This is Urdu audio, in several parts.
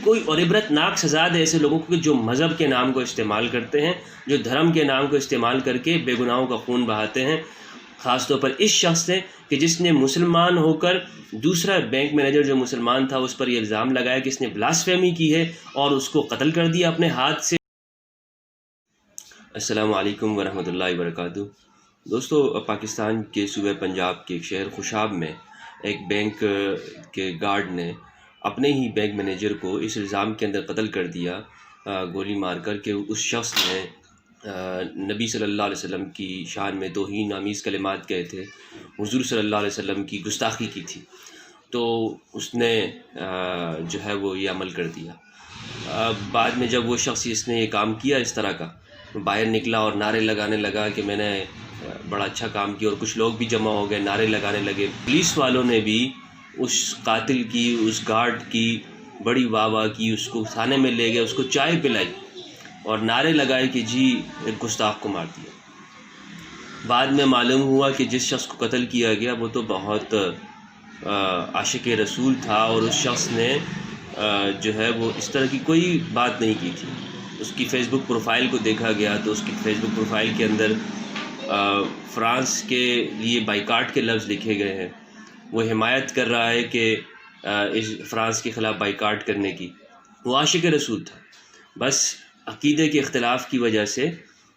کوئی اور عبرتناک سزا دے ایسے لوگوں کو کہ جو مذہب کے نام کو استعمال کرتے ہیں، جو دھرم کے نام کو استعمال کر کے بے گناہوں کا خون بہاتے ہیں، خاص طور پر اس شخص نے کہ جس نے مسلمان ہو کر دوسرا بینک مینیجر جو مسلمان تھا اس پر یہ الزام لگایا کہ اس نے بلاسفیمی کی ہے اور اس کو قتل کر دیا اپنے ہاتھ سے۔ السلام علیکم ورحمۃ اللہ وبرکاتہ۔ دوستو، پاکستان کے صوبہ پنجاب کے ایک شہر خوشاب میں ایک بینک کے گارڈ نے اپنے ہی بینک مینیجر کو اس الزام کے اندر قتل کر دیا گولی مار کر کہ اس شخص نے نبی صلی اللہ علیہ وسلم کی شان میں توہین آمیز کلمات کہے تھے، حضور صلی اللہ علیہ وسلم کی گستاخی کی تھی، تو اس نے جو ہے وہ یہ عمل کر دیا۔ بعد میں جب وہ شخص اس نے یہ کام کیا اس طرح کا، باہر نکلا اور نعرے لگانے لگا کہ میں نے بڑا اچھا کام کیا، اور کچھ لوگ بھی جمع ہو گئے، نعرے لگانے لگے۔ پولیس والوں نے بھی اس قاتل کی، اس گارڈ کی بڑی واہ واہ کی، اس کو تھانے میں لے گئے، اس کو چائے پلائی اور نعرے لگائے کہ جی ایک گستاخ کو مار دیا۔ بعد میں معلوم ہوا کہ جس شخص کو قتل کیا گیا وہ تو بہت عاشق رسول تھا، اور اس شخص نے جو ہے وہ اس طرح کی کوئی بات نہیں کی تھی۔ اس کی فیس بک پروفائل کو دیکھا گیا تو اس کی فیس بک پروفائل کے اندر فرانس کے لیے بائیکاٹ کے لفظ لکھے گئے ہیں۔ وہ حمایت کر رہا ہے کہ اس فرانس کے خلاف بائیکاٹ کرنے کی۔ وہ عاشق رسول تھا، بس عقیدے کے اختلاف کی وجہ سے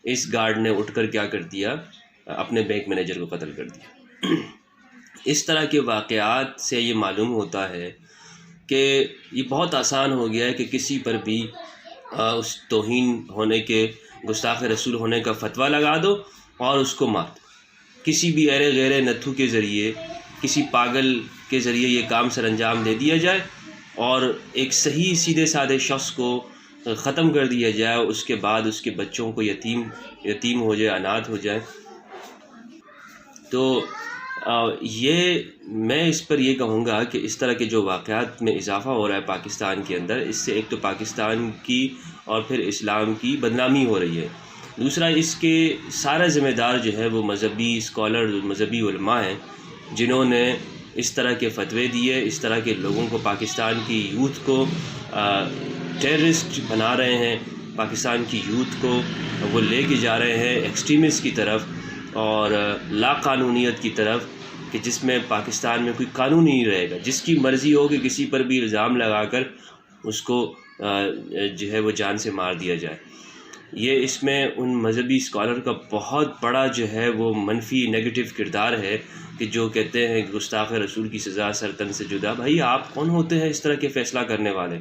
اس گارڈ نے اٹھ کر کیا کر دیا، اپنے بینک مینیجر کو قتل کر دیا۔ اس طرح کے واقعات سے یہ معلوم ہوتا ہے کہ یہ بہت آسان ہو گیا ہے کہ کسی پر بھی اس توہین ہونے کے، گستاخ رسول ہونے کا فتویٰ لگا دو اور اس کو مار دو۔ کسی بھی ایرے غیرے نتھو کے ذریعے، کسی پاگل کے ذریعے یہ کام سر انجام دے دیا جائے اور ایک صحیح سیدھے سادے شخص کو ختم کر دیا جائے، اس کے بعد اس کے بچوں کو یتیم ہو جائے، اناتھ ہو جائے۔ تو یہ میں اس پر یہ کہوں گا کہ اس طرح کے جو واقعات میں اضافہ ہو رہا ہے پاکستان کے اندر، اس سے ایک تو پاکستان کی اور پھر اسلام کی بدنامی ہو رہی ہے، دوسرا اس کے سارا ذمہ دار جو ہے وہ مذہبی اسکالر، مذہبی علماء ہیں، جنہوں نے اس طرح کے فتوے دیے، اس طرح کے لوگوں کو، پاکستان کی یوتھ کو ٹیررسٹ بنا رہے ہیں، پاکستان کی یوتھ کو وہ لے کے جا رہے ہیں ایکسٹریمسٹ کی طرف اور لا قانونیت کی طرف، کہ جس میں پاکستان میں کوئی قانون نہیں رہے گا، جس کی مرضی ہو کہ کسی پر بھی الزام لگا کر اس کو جو ہے وہ جان سے مار دیا جائے۔ یہ اس میں ان مذہبی اسکالر کا بہت بڑا جو ہے وہ منفی نیگیٹو کردار ہے کہ جو کہتے ہیں کہ گستاخ رسول کی سزا سر تن سے جدا۔ بھائی آپ کون ہوتے ہیں اس طرح کے فیصلہ کرنے والے؟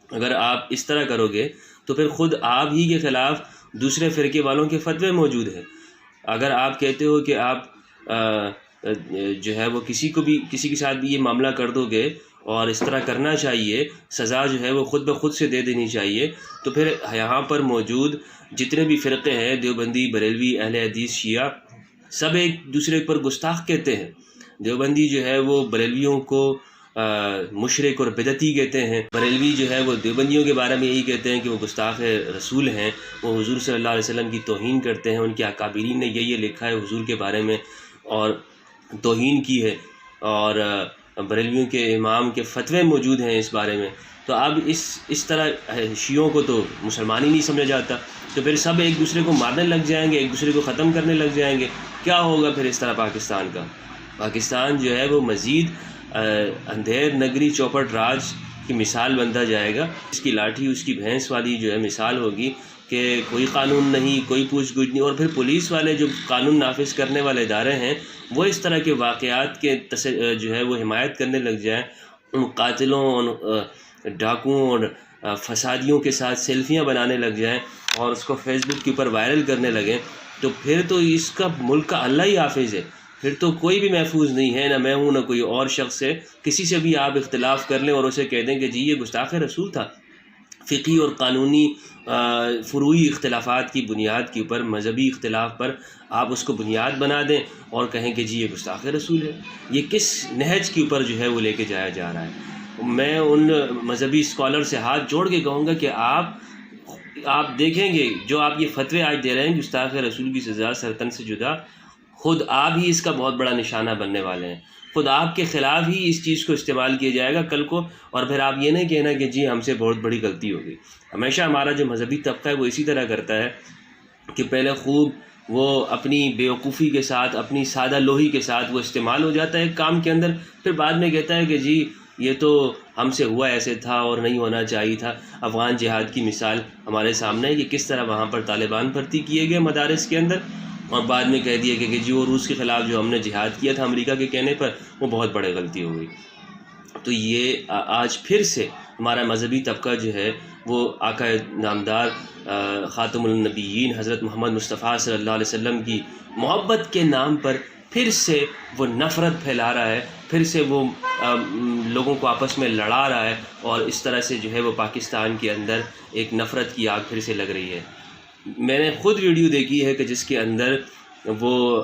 اگر آپ اس طرح کرو گے تو پھر خود آپ ہی کے خلاف دوسرے فرقے والوں کے فتوے موجود ہیں۔ اگر آپ کہتے ہو کہ آپ جو ہے وہ کسی کے ساتھ بھی یہ معاملہ کر دو گے اور اس طرح کرنا چاہیے، سزا جو ہے وہ خود بخود سے دے دینی چاہیے، تو پھر یہاں پر موجود جتنے بھی فرقے ہیں، دیوبندی، بریلوی، اہل حدیث، شیعہ، سب ایک دوسرے پر گستاخ کہتے ہیں۔ دیوبندی جو ہے وہ بریلویوں کو مشرک اور بدعتی کہتے ہیں، بریلوی جو ہے وہ دیوبندیوں کے بارے میں یہی کہتے ہیں کہ وہ گستاخ رسول ہیں، وہ حضور صلی اللہ علیہ وسلم کی توہین کرتے ہیں، ان کے اکابرین نے یہ لکھا ہے حضور کے بارے میں اور توہین کی ہے، اور بریلویوں کے امام کے فتوے موجود ہیں اس بارے میں۔ تو اب اس طرح شیعوں کو تو مسلمان ہی نہیں سمجھا جاتا، تو پھر سب ایک دوسرے کو مارنے لگ جائیں گے، ایک دوسرے کو ختم کرنے لگ جائیں گے۔ کیا ہوگا پھر اس طرح پاکستان کا؟ پاکستان جو ہے وہ مزید اندھیر نگری چوپٹ راج کی مثال بنتا جائے گا۔ اس کی لاٹھی اس کی بھینس والی جو ہے مثال ہوگی کہ کوئی قانون نہیں، کوئی پوچھ گچھ نہیں، اور پھر پولیس والے جو قانون نافذ کرنے والے ادارے ہیں وہ اس طرح کے واقعات کے جو ہے وہ حمایت کرنے لگ جائیں، ان قاتلوں اور ڈاکوؤں اور فسادیوں کے ساتھ سیلفیاں بنانے لگ جائیں اور اس کو فیس بک کے اوپر وائرل کرنے لگیں، تو پھر تو اس کا ملک کا اللہ ہی حافظ ہے، پھر تو کوئی بھی محفوظ نہیں ہے، نہ میں ہوں نہ کوئی اور شخص ہے۔ کسی سے بھی آپ اختلاف کر لیں اور اسے کہہ دیں کہ جی یہ گستاخ رسول تھا، فقہی اور قانونی فروعی اختلافات کی بنیاد کے اوپر، مذہبی اختلاف پر آپ اس کو بنیاد بنا دیں اور کہیں کہ جی یہ گستاخ رسول ہے، یہ کس نہج کے اوپر جو ہے وہ لے کے جایا جا رہا ہے؟ میں ان مذہبی اسکالر سے ہاتھ جوڑ کے کہوں گا کہ آپ دیکھیں گے جو آپ یہ فتوے آج دے رہے ہیں گستاخ رسول کی سزا سر تن سے جدا، خود آپ ہی اس کا بہت بڑا نشانہ بننے والے ہیں، خود آپ کے خلاف ہی اس چیز کو استعمال کیا جائے گا کل کو، اور پھر آپ یہ نہیں کہنا کہ جی ہم سے بہت بڑی غلطی ہو گئی۔ ہمیشہ ہمارا جو مذہبی طبقہ ہے وہ اسی طرح کرتا ہے کہ پہلے خوب وہ اپنی بیوقوفی کے ساتھ، اپنی سادہ لوہی کے ساتھ وہ استعمال ہو جاتا ہے کام کے اندر، پھر بعد میں کہتا ہے کہ جی یہ تو ہم سے ہوا ایسے تھا اور نہیں ہونا چاہیے تھا۔ افغان جہاد کی مثال ہمارے سامنے ہے کہ کس طرح وہاں پر طالبان بھرتی کیے گئے مدارس کے اندر، اور بعد میں کہہ دیا کہ جی وہ روس کے خلاف جو ہم نے جہاد کیا تھا امریکہ کے کہنے پر، وہ بہت بڑی غلطی ہو گئی۔ تو یہ آج پھر سے ہمارا مذہبی طبقہ جو ہے وہ آقا نامدار خاتم النبیین حضرت محمد مصطفیٰ صلی اللہ علیہ وسلم کی محبت کے نام پر پھر سے وہ نفرت پھیلا رہا ہے، پھر سے وہ لوگوں کو آپس میں لڑا رہا ہے، اور اس طرح سے جو ہے وہ پاکستان کے اندر ایک نفرت کی آگ پھر سے لگ رہی ہے۔ میں نے خود ویڈیو دیکھی ہے کہ جس کے اندر وہ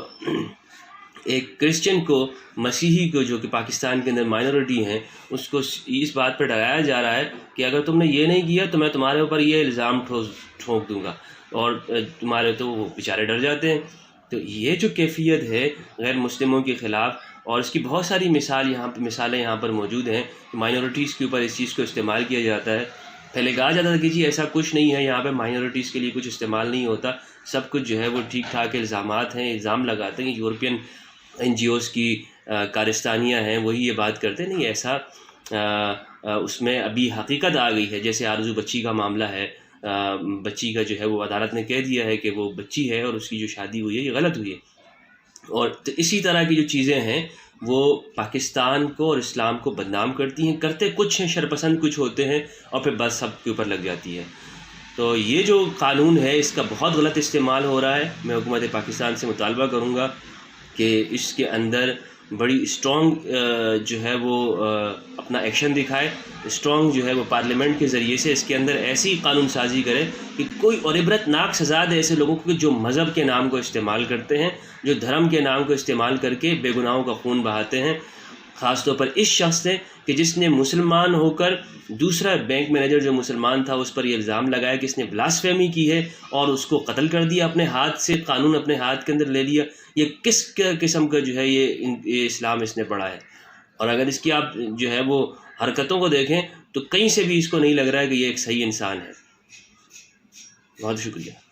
ایک کرسچن کو، مسیحی کو جو کہ پاکستان کے اندر مائنورٹی ہیں، اس کو اس بات پر ڈرایا جا رہا ہے کہ اگر تم نے یہ نہیں کیا تو میں تمہارے اوپر یہ الزام ٹھونک دوں گا، اور تمہارے تو وہ بیچارے ڈر جاتے ہیں۔ تو یہ جو کیفیت ہے غیر مسلموں کے خلاف، اور اس کی بہت ساری مثالیں یہاں پر موجود ہیں کہ مائنورٹیز کے اوپر اس چیز کو استعمال کیا جاتا ہے۔ پہلے کہا جاتا تھا کہ جی ایسا کچھ نہیں ہے، یہاں پہ مائنورٹیز کے لیے کچھ استعمال نہیں ہوتا، سب کچھ جو ہے وہ ٹھیک ٹھاک الزامات ہیں، الزام لگاتے ہیں۔ یورپین NGOs کی کارستانیاں ہیں وہی یہ بات کرتے، نہیں ایسا اس میں ابھی حقیقت آ گئی ہے۔ جیسے آرزو بچی کا معاملہ ہے، بچی کا جو ہے وہ عدالت نے کہہ دیا ہے کہ وہ بچی ہے اور اس کی جو شادی ہوئی ہے یہ غلط ہوئی ہے، اور تو اسی طرح کی جو چیزیں ہیں وہ پاکستان کو اور اسلام کو بدنام کرتی ہیں، کرتے کچھ ہیں، شرپسند کچھ ہوتے ہیں، اور پھر بس سب کے اوپر لگ جاتی ہے۔ تو یہ جو قانون ہے اس کا بہت غلط استعمال ہو رہا ہے۔ میں حکومت پاکستان سے مطالبہ کروں گا کہ اس کے اندر بڑی اسٹرانگ جو ہے وہ اپنا ایکشن دکھائے، اسٹرانگ جو ہے وہ پارلیمنٹ کے ذریعے سے اس کے اندر ایسی قانون سازی کرے کہ کوئی اور عبرت ناک سزا دے ایسے لوگوں کو جو مذہب کے نام کو استعمال کرتے ہیں، جو دھرم کے نام کو استعمال کر کے بے گناہوں کا خون بہاتے ہیں۔ خاص طور پر اس شخص نے کہ جس نے مسلمان ہو کر دوسرا بینک مینیجر جو مسلمان تھا اس پر یہ الزام لگایا کہ اس نے بلاسفیمی کی ہے اور اس کو قتل کر دیا، اپنے ہاتھ سے قانون اپنے ہاتھ کے اندر لے لیا۔ یہ کس قسم کا جو ہے یہ اسلام اس نے پڑھا ہے؟ اور اگر اس کی آپ جو ہے وہ حرکتوں کو دیکھیں تو کہیں سے بھی اس کو نہیں لگ رہا ہے کہ یہ ایک صحیح انسان ہے۔ بہت شکریہ۔